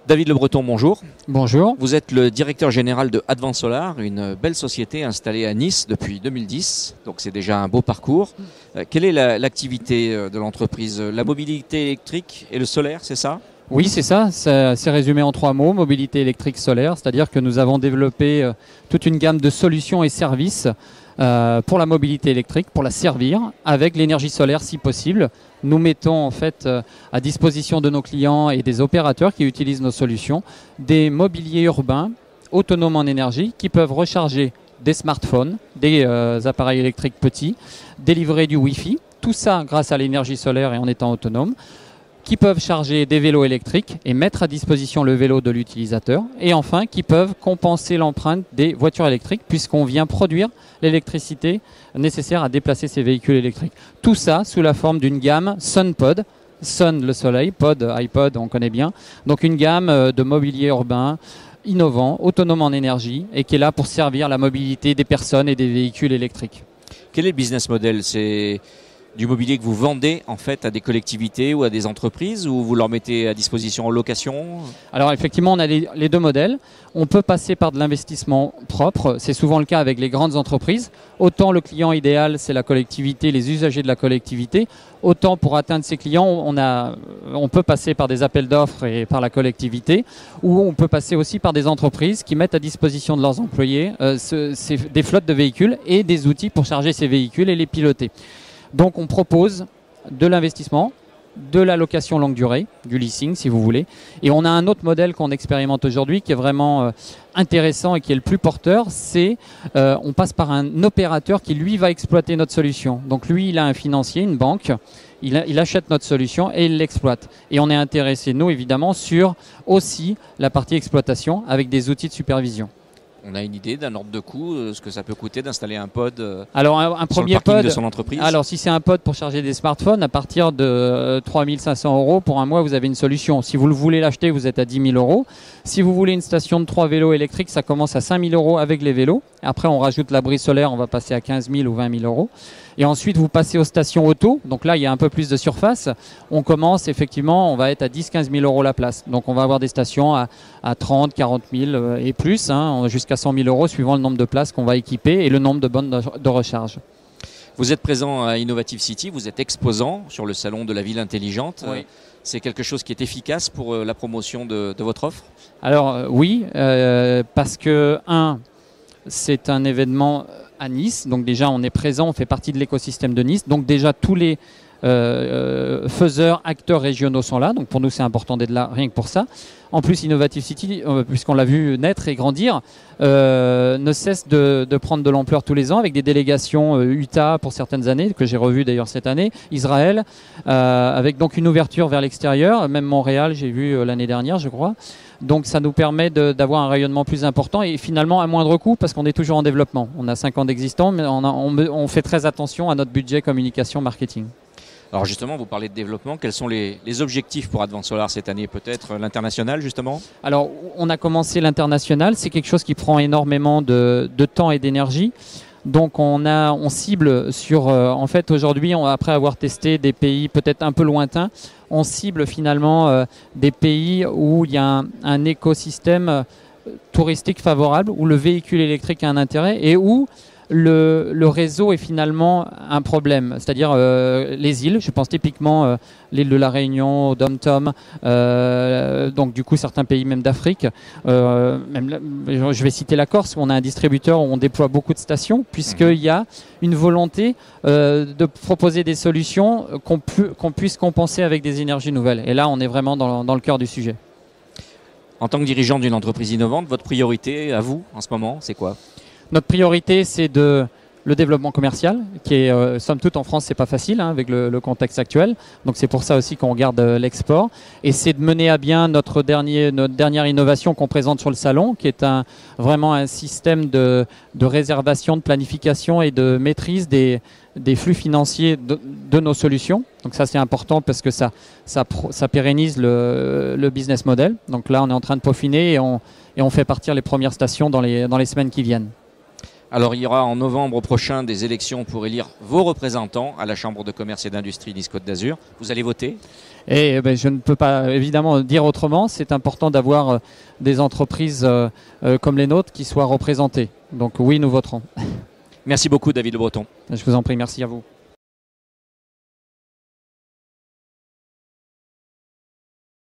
David Le Breton, bonjour. Bonjour. Vous êtes le directeur général de Advance Solar, une belle société installée à Nice depuis 2010, donc c'est déjà un beau parcours. Quelle est l'activité de l'entreprise? La mobilité électrique et le solaire, c'est ça? Oui, c'est ça. C'est résumé en 3 mots, mobilité électrique solaire, c'est-à-dire que nous avons développé toute une gamme de solutions et services pour la mobilité électrique, pour la servir avec l'énergie solaire si possible. Nous mettons en fait à disposition de nos clients et des opérateurs qui utilisent nos solutions des mobiliers urbains autonomes en énergie qui peuvent recharger des smartphones, des appareils électriques petits, délivrer du Wi-Fi, tout ça grâce à l'énergie solaire et en étant autonome, qui peuvent charger des vélos électriques et mettre à disposition le vélo de l'utilisateur, et enfin qui peuvent compenser l'empreinte des voitures électriques puisqu'on vient produire l'électricité nécessaire à déplacer ces véhicules électriques. Tout ça sous la forme d'une gamme SunPod, Sun le soleil, Pod, iPod, on connaît bien, donc une gamme de mobilier urbain innovant, autonome en énergie et qui est là pour servir la mobilité des personnes et des véhicules électriques. Quel est le business model? C'est du mobilier que vous vendez en fait à des collectivités ou à des entreprises, ou vous leur mettez à disposition en location? Alors effectivement, on a les deux modèles. On peut passer par de l'investissement propre, c'est souvent le cas avec les grandes entreprises. Autant le client idéal, c'est la collectivité, les usagers de la collectivité. Autant pour atteindre ces clients, on peut passer par des appels d'offres et par la collectivité, ou on peut passer aussi par des entreprises qui mettent à disposition de leurs employés des flottes de véhicules et des outils pour charger ces véhicules et les piloter. Donc on propose de l'investissement, de la location longue durée, du leasing si vous voulez. Et on a un autre modèle qu'on expérimente aujourd'hui qui est vraiment intéressant et qui est le plus porteur, c'est on passe par un opérateur qui lui va exploiter notre solution. Donc lui il a un financier, une banque, il achète notre solution et il l'exploite. Et on est intéressé nous évidemment sur aussi la partie exploitation avec des outils de supervision. On a une idée d'un ordre de coût, ce que ça peut coûter d'installer un pod alors un sur premier le parking pod de son entreprise? Alors si c'est un pod pour charger des smartphones, à partir de 3 500 € pour un mois, vous avez une solution. Si vous le voulez l'acheter, vous êtes à 10 000 €. Si vous voulez une station de 3 vélos électriques, ça commence à 5 000 € avec les vélos. Après, on rajoute l'abri solaire, on va passer à 15 000 ou 20 000 €. Et ensuite, vous passez aux stations auto. Donc là, il y a un peu plus de surface. On commence effectivement, on va être à 10 000 - 15 000 € la place. Donc on va avoir des stations à 30 000, 40 000 et plus, jusqu'à 100 000 € suivant le nombre de places qu'on va équiper et le nombre de bornes de recharge. Vous êtes présent à Innovative City, vous êtes exposant sur le salon de la ville intelligente. Oui. C'est quelque chose qui est efficace pour la promotion de votre offre? Alors oui, parce que c'est un événement à Nice, donc déjà on est présent, on fait partie de l'écosystème de Nice, donc déjà tous les faiseurs, acteurs régionaux sont là, donc pour nous c'est important d'être là rien que pour ça. En plus Innovative City, puisqu'on l'a vu naître et grandir, ne cesse de prendre de l'ampleur tous les ans avec des délégations Utah pour certaines années, que j'ai revues d'ailleurs cette année, Israël, avec donc une ouverture vers l'extérieur, même Montréal j'ai vu l'année dernière je crois. Donc ça nous permet d'avoir un rayonnement plus important et finalement à moindre coût parce qu'on est toujours en développement. On a 5 ans d'existence mais on fait très attention à notre budget communication marketing. Alors justement, vous parlez de développement. Quels sont les objectifs pour Advance Solar cette année? Peut-être l'international justement? Alors on a commencé l'international, c'est quelque chose qui prend énormément de temps et d'énergie. Donc on cible sur, en fait aujourd'hui, après avoir testé des pays peut-être un peu lointains, on cible finalement des pays où il y a un écosystème touristique favorable, où le véhicule électrique a un intérêt et où le réseau est finalement un problème. C'est-à-dire les îles, je pense typiquement l'île de la Réunion, Dom-Tom, donc du coup certains pays même d'Afrique. Je vais citer la Corse où on a un distributeur où on déploie beaucoup de stations puisqu'il y a une volonté de proposer des solutions qu'on puisse compenser avec des énergies nouvelles. Et là on est vraiment dans le cœur du sujet. En tant que dirigeant d'une entreprise innovante, votre priorité à vous en ce moment, c'est quoi? Notre priorité, c'est le développement commercial, qui est, somme toute, en France, c'est pas facile avec le contexte actuel. Donc c'est pour ça aussi qu'on garde l'export. Et c'est de mener à bien notre dernière innovation qu'on présente sur le salon, qui est vraiment un système de réservation, de planification et de maîtrise des flux financiers de nos solutions. Donc ça, c'est important parce que ça pérennise le business model. Donc là, on est en train de peaufiner et on fait partir les premières stations dans les semaines qui viennent. Alors il y aura en novembre prochain des élections pour élire vos représentants à la Chambre de commerce et d'industrie Nice-Côte d'Azur. Vous allez voter ? Et je ne peux pas évidemment dire autrement. C'est important d'avoir des entreprises comme les nôtres qui soient représentées. Donc oui, nous voterons. Merci beaucoup David Le Breton. Je vous en prie, merci à vous.